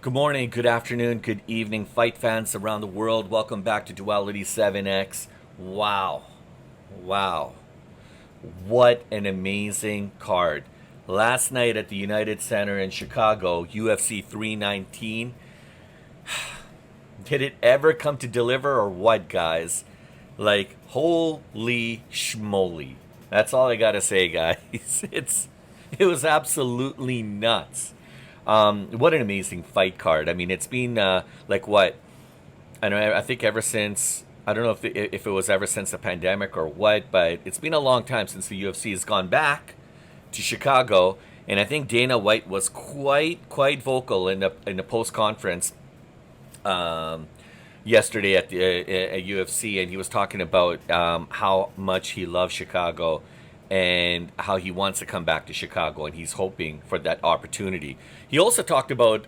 Good morning, good afternoon, good evening, fight fans around the world. Welcome back to Duality 7X. Wow. Wow. What an amazing card. Last night at the United Center in Chicago, UFC 319. Did it ever come to deliver or what, guys? Like, holy schmoly. That's all I gotta say, guys. It was absolutely nuts. What an amazing fight card. I mean, it's been like what? I know. I think ever since I don't know if it was ever since the pandemic or what, but it's been a long time since the UFC has gone back to Chicago, and I think Dana White was quite vocal in the post conference yesterday at UFC, and he was talking about how much he loves Chicago and how he wants to come back to Chicago, and he's hoping for that opportunity. He also talked about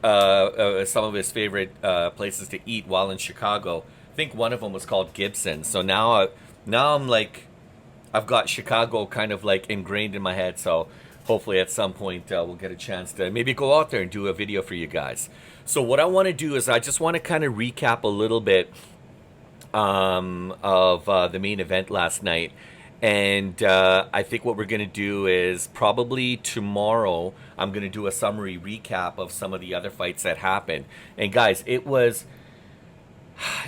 some of his favorite places to eat while in Chicago. I think one of them was called Gibson. So now I'm like, I've got Chicago kind of like ingrained in my head. So hopefully at some point we'll get a chance to maybe go out there and do a video for you guys. So what I want to do is I just want to kind of recap a little bit of the main event last night. And I think what we're going to do is probably tomorrow, I'm going to do a summary recap of some of the other fights that happened. And guys, it was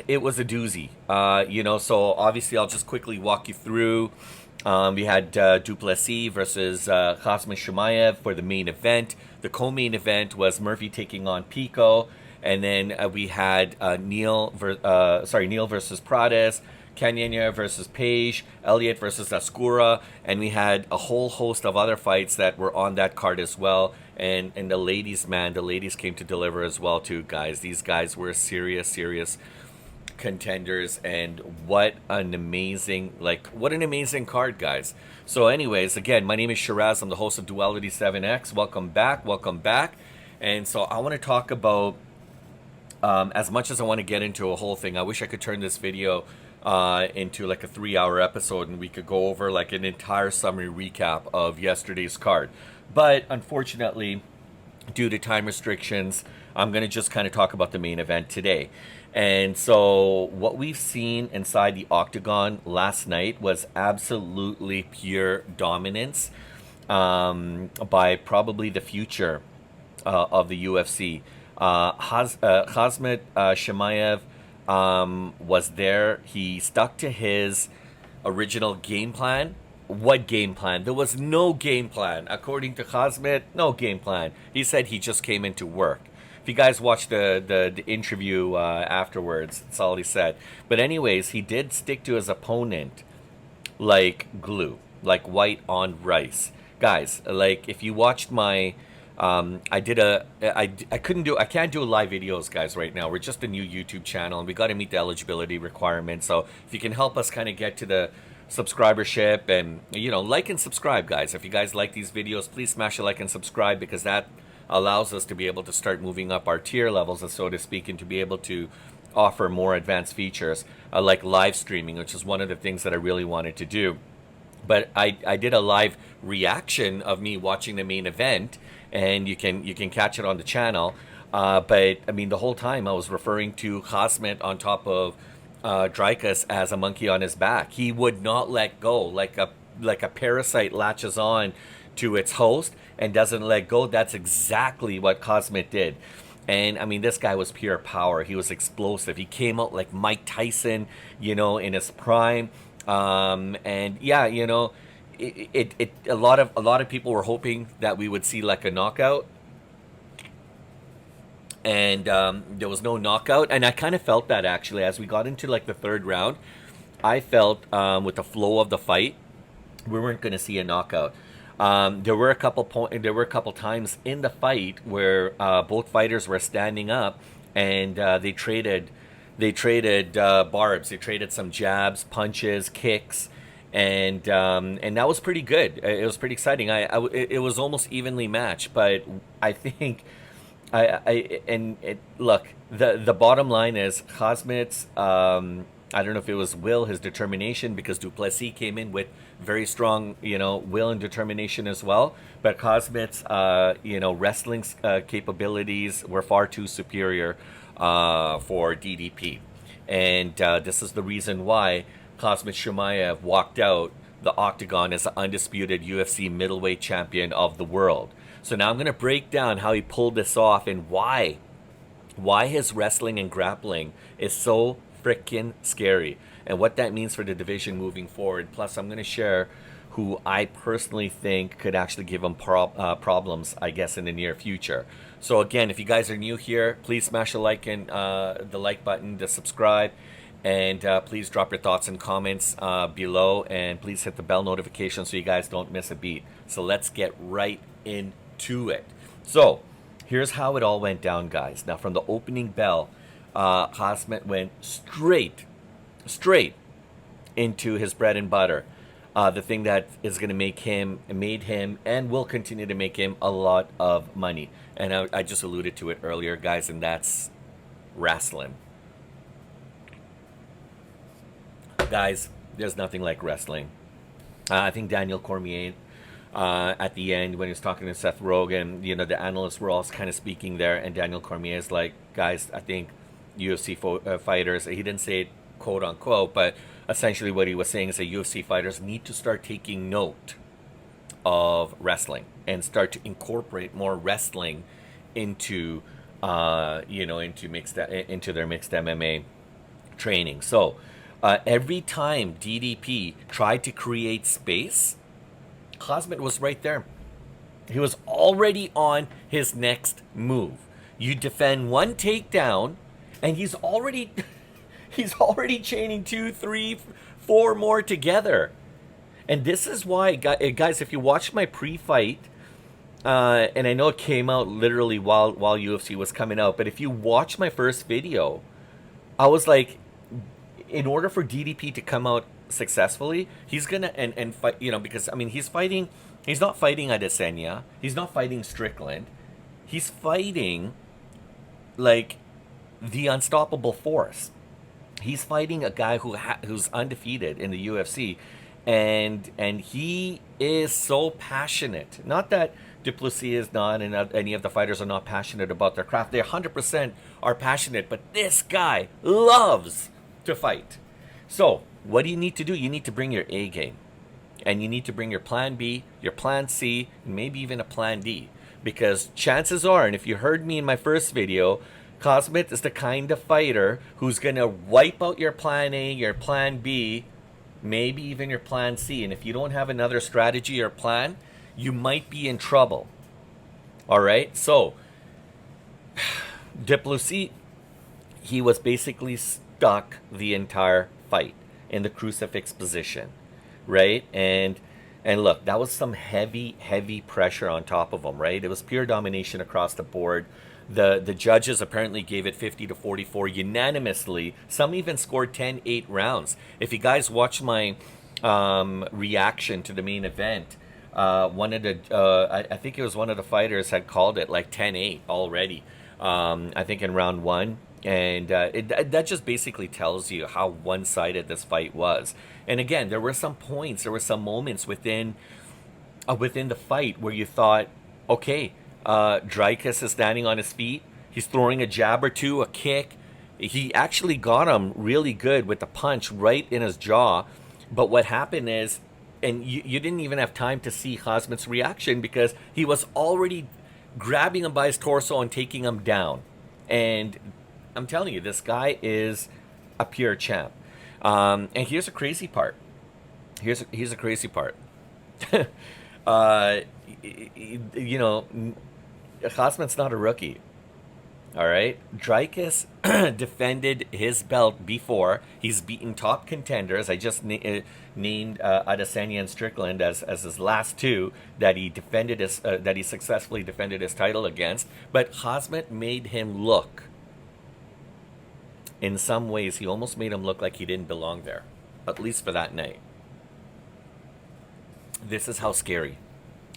a doozy. So obviously I'll just quickly walk you through. We had Du Plessis versus Khamzat Chimaev for the main event. The co-main event was Murphy taking on Pico. And then we had Neil versus Prades. Canyanya versus Page, Elliott versus Ascura, and we had a whole host of other fights that were on that card as well. And the ladies, man, the ladies came to deliver as well too, guys. These guys were serious contenders, and what an amazing card, guys. So anyways, again, my name is Sheeraz. I'm the host of Duality 7X. Welcome back. And so I want to talk about, as much as I want to get into a whole thing, I wish I could turn this video into like a 3-hour episode and we could go over like an entire summary recap of yesterday's card. But unfortunately, due to time restrictions, I'm going to just kind of talk about the main event today. And so what we've seen inside the octagon last night was absolutely pure dominance by probably the future of the UFC. Khamzat Chimaev was there. He stuck to his original game plan. What game plan? There was no game plan. According to Khamzat, no game plan. He said he just came into work. If you guys watched the interview afterwards, that's all he said. But anyways, he did stick to his opponent like glue, like white on rice. Guys, like if you watched my I can't do live videos, guys, right now. We're just a new YouTube channel and we got to meet the eligibility requirements. So if you can help us kind of get to the subscribership and, like and subscribe, guys. If you guys like these videos, please smash a like and subscribe, because that allows us to be able to start moving up our tier levels, so to speak, and to be able to offer more advanced features like live streaming, which is one of the things that I really wanted to do. But I did a live reaction of me watching the main event, and you can catch it on the channel. But I mean, the whole time I was referring to Khamzat on top of Dricus as a monkey on his back. He would not let go, like a parasite latches on to its host and doesn't let go. That's exactly what Khamzat did. And I mean, this guy was pure power. He was explosive. He came out like Mike Tyson, in his prime. And yeah, a lot of people were hoping that we would see like a knockout, and there was no knockout. And I kind of felt that actually as we got into like the third round. I felt with the flow of the fight, we weren't going to see a knockout. There were a couple times in the fight where both fighters were standing up, and they traded barbs. They traded some jabs, punches, kicks, and that was pretty good. It was pretty exciting. It was almost evenly matched, but I think look, the bottom line is Khamzat's I don't know if it was will, his determination, because Du Plessis came in with very strong, will and determination as well. But Khamzat's, wrestling capabilities were far too superior for DDP. And this is the reason why Khamzat Chimaev walked out the octagon as the undisputed UFC middleweight champion of the world. So now I'm going to break down how he pulled this off and why his wrestling and grappling is so freaking scary and what that means for the division moving forward. Plus, I'm going to share who I personally think could actually give him problems, I guess, in the near future. So again, if you guys are new here, please smash the like and the like button, to subscribe, and please drop your thoughts and comments below, and please hit the bell notification so you guys don't miss a beat. So let's get right into it. So here's how it all went down, guys. Now, from the opening bell, Khamzat went straight into his bread and butter. The thing that is going to made him, and will continue to make him a lot of money. And I just alluded to it earlier, guys, and that's wrestling. Guys, there's nothing like wrestling. I think Daniel Cormier, at the end, when he was talking to Seth Rogen, the analysts were all kind of speaking there, and Daniel Cormier is like, guys, I think UFC fighters, he didn't say it quote unquote, but essentially what he was saying is that UFC fighters need to start taking note of wrestling and start to incorporate more wrestling into into their mixed MMA training. So every time DDP tried to create space, Khamzat was right there. He was already on his next move. You defend one takedown, and he's already chaining 2, 3, 4 more together. And this is why, guys, if you watch my pre-fight, and I know it came out literally while UFC was coming out, but if you watch my first video, I was like, in order for DDP to come out successfully, he's gonna and fight, because I mean he's not fighting Adesanya, he's not fighting Strickland, he's fighting like the unstoppable force. He's fighting a guy who's undefeated in the UFC, and he is so passionate. Not that Du Plessis is not, and any of the fighters are not passionate about their craft. They 100% are passionate, but this guy loves to fight. So what do you need to do? You need to bring your A game, and you need to bring your plan B, your plan C, and maybe even a plan D, because chances are, and if you heard me in my first video, Khamzat is the kind of fighter who's going to wipe out your plan A, your plan B, maybe even your plan C. And if you don't have another strategy or plan, you might be in trouble. All right? So, Du Plessis, he was basically stuck the entire fight in the crucifix position, right? And look, that was some heavy pressure on top of him, right? It was pure domination across the board. The judges apparently gave it 50-44 unanimously. Some even scored 10-8 rounds. If you guys watch my reaction to the main event, one of the I think it was one of the fighters had called it like 10-8 already. I think in round 1, and that just basically tells you how one-sided this fight was. And again, there were some points, there were some moments within the fight where you thought, okay, Dricus is standing on his feet. He's throwing a jab or two, a kick. He actually got him really good with the punch right in his jaw. But what happened is, and you didn't even have time to see Khamzat's reaction, because he was already grabbing him by his torso and taking him down. And I'm telling you, this guy is a pure champ. And here's a crazy part. Here's a crazy part. Khamzat's not a rookie. All right, Dricus defended his belt before. He's beaten top contenders. I just named Adesanya and Strickland as his last two that he successfully defended his title against. But Khamzat made him look, in some ways, he almost made him look like he didn't belong there, at least for that night. This is how scary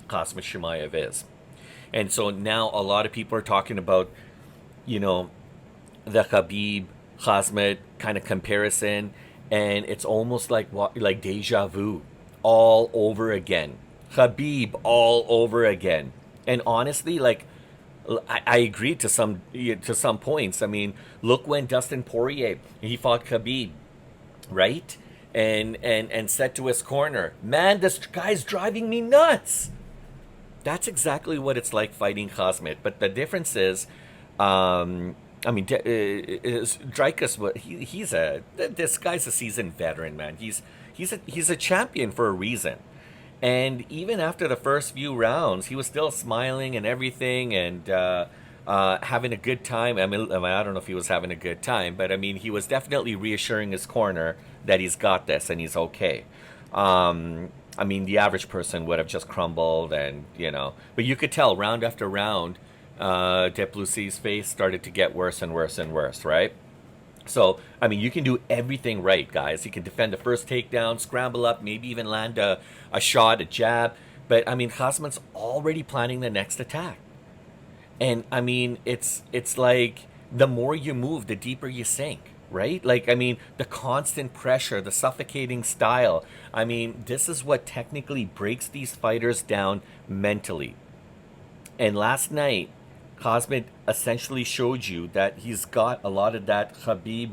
Khamzat Chimaev is. And so now a lot of people are talking about, the Khabib Khamzat kind of comparison, and it's almost like deja vu all over again. Khabib all over again. And honestly, like I agree to some points. I mean, look when Dustin Poirier he fought Khabib, right? And said to his corner, "Man, this guy's driving me nuts." That's exactly what it's like fighting Khamzat. But the difference is, I mean, is Dricus. This guy's a seasoned veteran, man. He's a champion for a reason. And even after the first few rounds, he was still smiling and everything, and having a good time. I don't know if he was having a good time, but I mean, he was definitely reassuring his corner that he's got this and he's okay. I mean, the average person would have just crumbled, and but you could tell round after round, Du Plessis' face started to get worse and worse and worse, right? So, I mean, you can do everything right, guys. You can defend the first takedown, scramble up, maybe even land a shot, a jab. But, I mean, Khamzat's already planning the next attack. And, I mean, it's like the more you move, the deeper you sink, right? Like, I mean, the constant pressure, the suffocating style. I mean, this is what technically breaks these fighters down mentally. And last night, Khamzat essentially showed you that he's got a lot of that Khabib,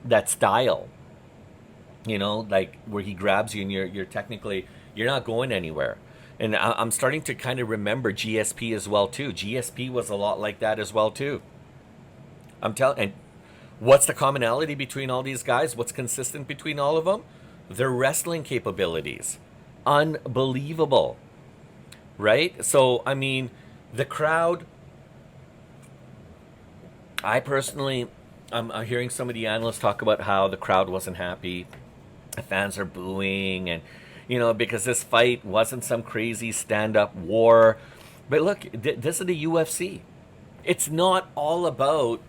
that style, like where he grabs you and you're not going anywhere. And I'm starting to kind of remember GSP as well too. GSP was a lot like that as well too. And what's the commonality between all these guys? What's consistent between all of them? Their wrestling capabilities. Unbelievable. Right? So, I mean, the crowd, I'm hearing some of the analysts talk about how the crowd wasn't happy. The fans are booing, and, because this fight wasn't some crazy stand-up war. But look, this is the UFC. It's not all about,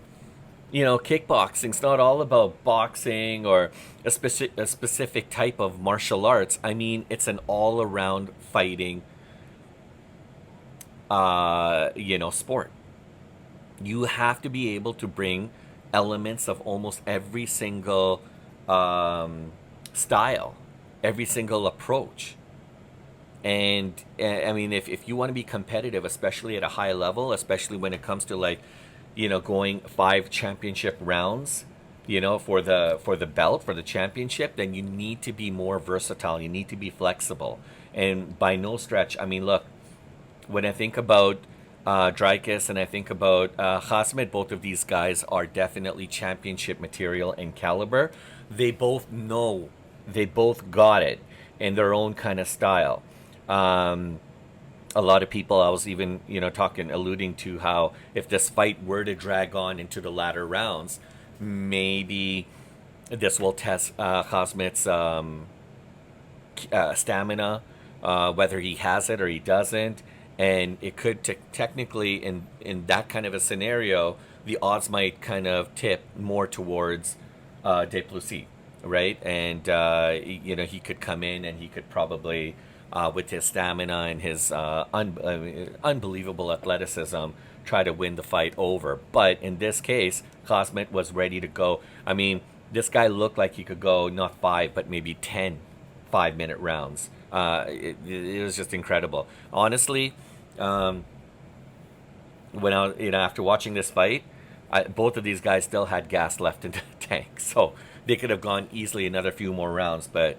kickboxing. It's not all about boxing or a specific type of martial arts. I mean, it's an all-around fighting sport. You have to be able to bring elements of almost every single style, every single approach. And I mean, if you want to be competitive, especially at a high level, especially when it comes to going 5 championship rounds, for the belt, for the championship, then you need to be more versatile. You need to be flexible. And by no stretch, I mean, look, when I think about Dricus and I think about Khamzat, both of these guys are definitely championship material and caliber. They both got it in their own kind of style. A lot of people, I was even, alluding to how if this fight were to drag on into the latter rounds, maybe this will test Khamzat's stamina, whether he has it or he doesn't. And it could technically, in that kind of a scenario, the odds might kind of tip more towards Du Plessis, right? And, he could come in and he could probably, with his stamina and his unbelievable athleticism, try to win the fight over. But in this case, Khamzat was ready to go. I mean, this guy looked like he could go not 5, but maybe 10 5-minute rounds. It was just incredible. Honestly, when after watching this fight, both of these guys still had gas left in the tank, so they could have gone easily another few more rounds. But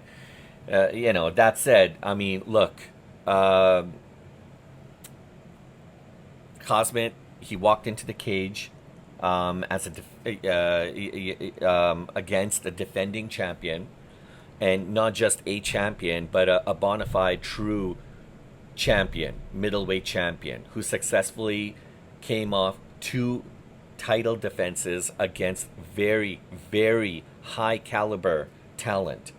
that said, I mean, look, Khamzat, he walked into the cage as against a defending champion. And not just a champion, but a bona fide true champion, middleweight champion, who successfully came off 2 title defenses against very, very high caliber talent.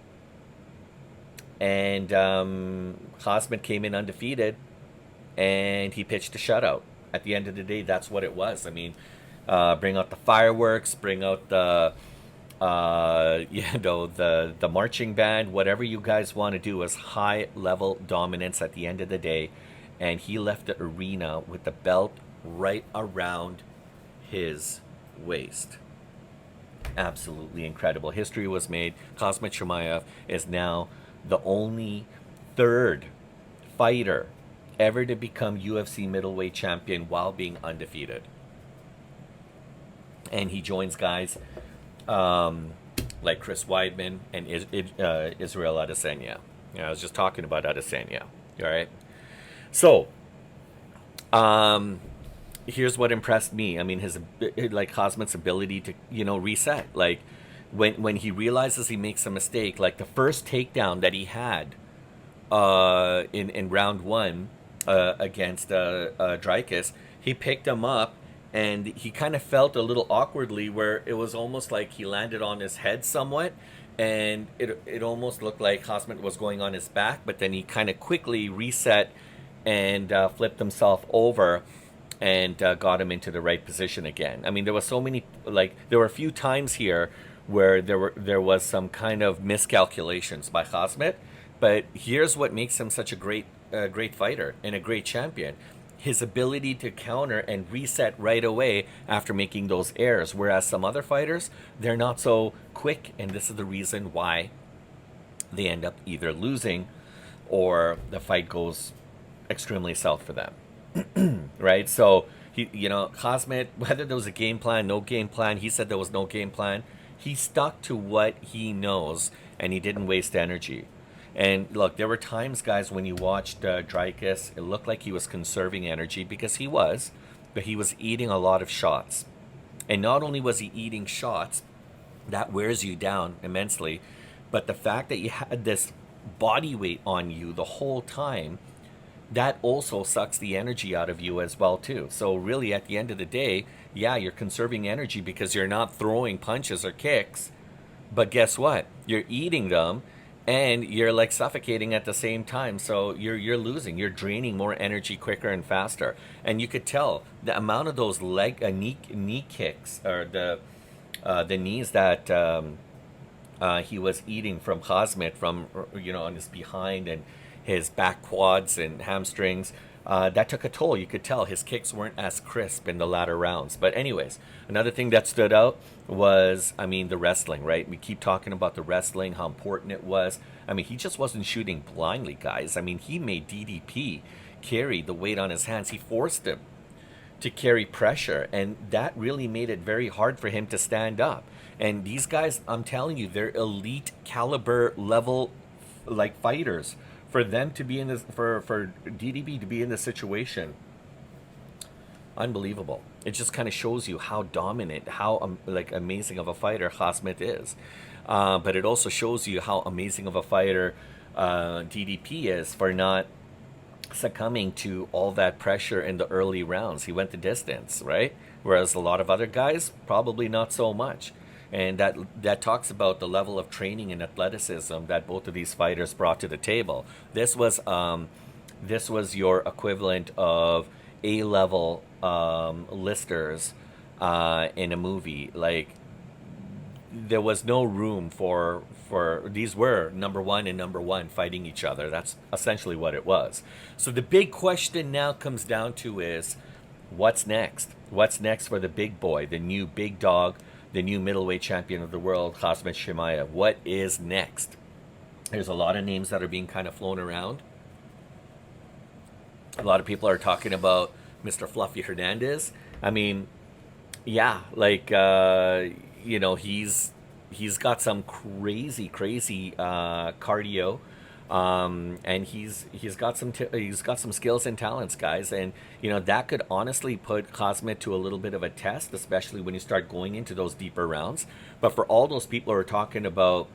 And Khamzat came in undefeated, and he pitched a shutout. At the end of the day, that's what it was. I mean, bring out the fireworks, bring out the the marching band, whatever you guys want to do, is high level dominance at the end of the day. And he left the arena with the belt right around his waist. Absolutely incredible. History was made. Khamzat Chimaev is now the only third fighter ever to become UFC middleweight champion while being undefeated. And he joins guys like Chris Weidman and Israel Adesanya. I was just talking about Adesanya. All right. So, here's what impressed me. I mean, his Khamzat's ability to reset. Like when he realizes he makes a mistake, like the first takedown that he had in round one against Dricus, he picked him up. And he kind of felt a little awkwardly where it was almost like he landed on his head somewhat. And it almost looked like Khamzat was going on his back. But then he kind of quickly reset and flipped himself over and got him into the right position again. I mean, there was so many, there were a few times here where there was some kind of miscalculations by Khamzat. But here's what makes him such a great fighter and a great champion. His ability to counter and reset right away after making those errors. Whereas some other fighters, they're not so quick. And this is the reason why they end up either losing or the fight goes extremely south for them. Right? So, Khamzat, whether there was a game plan, no game plan, he said there was no game plan. He stuck to what he knows and he didn't waste energy. And look, there were times, guys, when you watched Dricus, it looked like he was conserving energy because he was, but he was eating a lot of shots. And not only was he eating shots, that wears you down immensely, but the fact that you had this body weight on you the whole time, that also sucks the energy out of you as well, too. So really, at the end of the day, yeah, you're conserving energy because you're not throwing punches or kicks, but guess what? You're eating them. And you're like suffocating at the same time, so you're losing. You're draining more energy quicker and faster. And you could tell the amount of those knee kicks or the knees that he was eating from Khamzat, from on his behind and his back quads and hamstrings. That took a toll. You could tell his kicks weren't as crisp in the latter rounds. But anyways, another thing that stood out was, the wrestling, right? We keep talking about the wrestling, how important it was. He just wasn't shooting blindly, guys. He made DDP carry the weight on his hands. He forced him to carry pressure, and that really made it very hard for him to stand up. And these guys, I'm telling you, they're elite caliber level fighters. For them to be in this, for DDB to be in this situation, unbelievable. It just kind of shows you how dominant, how amazing of a fighter Khamzat is. But it also shows you how amazing of a fighter DDP is for not succumbing to all that pressure in the early rounds. He went the distance, right? Whereas a lot of other guys, probably not so much. And that talks about the level of training and athleticism that both of these fighters brought to the table. This was your equivalent of A-level listers in a movie. There was no room for these were number one and number one fighting each other. That's essentially what it was. So the big question now comes down to is, what's next? What's next for the big boy, the new big dog, the new middleweight champion of the world, Khamzat Chimaev? What is next? There's a lot of names that are being kind of flown around. A lot of people are talking about Mr. Fluffy Hernandez. He's got some crazy cardio. And he's got some skills and talents, guys, and that could honestly put Khamzat to a little bit of a test, especially when you start going into those deeper rounds. But for all those people who are talking about,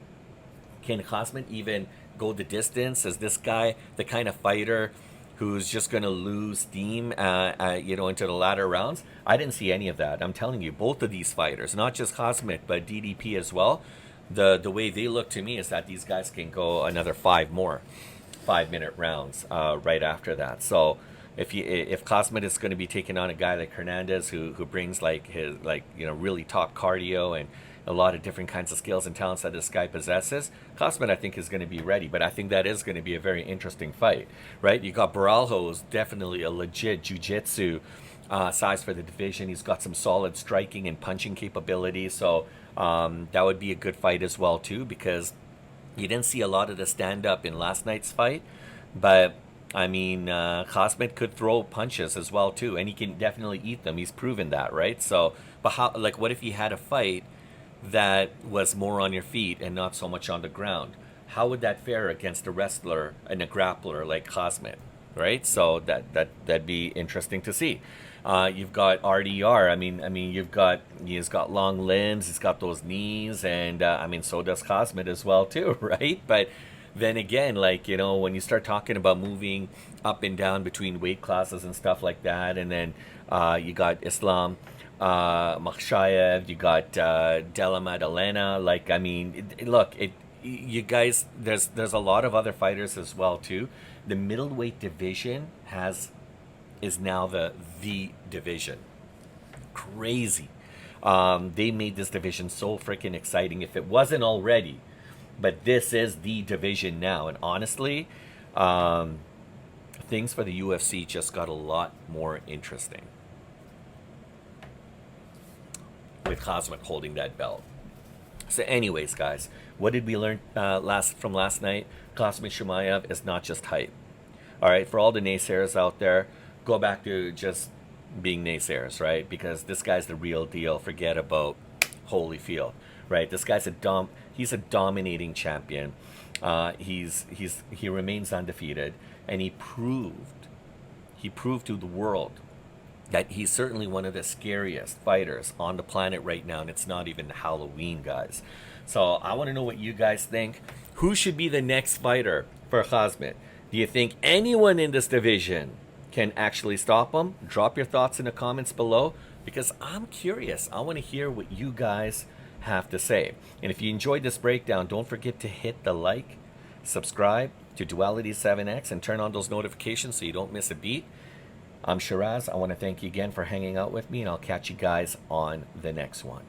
can Khamzat even go the distance? Is this guy the kind of fighter who's just going to lose steam, into the latter rounds? I didn't see any of that. I'm telling you, both of these fighters, not just Khamzat, but DDP as well. The way they look to me is that these guys can go another 5 more 5-minute rounds right after that. So if Khamzat is going to be taking on a guy like Hernandez who brings his really top cardio and a lot of different kinds of skills and talents that this guy possesses, Khamzat I think is going to be ready. But I think that is going to be a very interesting fight, right? You got Baralho, who's definitely a legit jiu-jitsu size for the division. He's got some solid striking and punching capability, so that would be a good fight as well too, because you didn't see a lot of the stand-up in last night's fight, but I mean, Khamzat could throw punches as well too, and he can definitely eat them. He's proven that, right? So, but how? Like, what if you had a fight that was more on your feet and not so much on the ground? How would that fare against a wrestler and a grappler like Khamzat, right? So that'd be interesting to see. You've got RDR. He's got long limbs. He's got those knees, and I mean, so does Khamzat as well too, right? But then again, like, you know, when you start talking about moving up and down between weight classes and stuff like that, and then you got Islam Makhshayev, you got Della Maddalena. Like, I mean, you guys, there's a lot of other fighters as well too. The middleweight division is now the division. Crazy. They made this division so freaking exciting, if it wasn't already. But this is the division now, and honestly, things for the UFC just got a lot more interesting with Khamzat holding that belt. So anyways, guys, what did we learn from last night? Khamzat Chimaev is not just hype. All right, for all the naysayers out there, go back to just being naysayers, right? Because this guy's the real deal. Forget about Holyfield, right? This guy's he's a dominating champion. He remains undefeated, and he proved to the world that he's certainly one of the scariest fighters on the planet right now, and it's not even Halloween, guys. So I want to know what you guys think. Who should be the next fighter for Khamzat? Do you think anyone in this division can actually stop him? Drop your thoughts in the comments below, because I'm curious. I want to hear what you guys have to say. And if you enjoyed this breakdown, don't forget to hit the like, subscribe to Duality 7X, and turn on those notifications so you don't miss a beat. I'm Sheeraz. I want to thank you again for hanging out with me, and I'll catch you guys on the next one.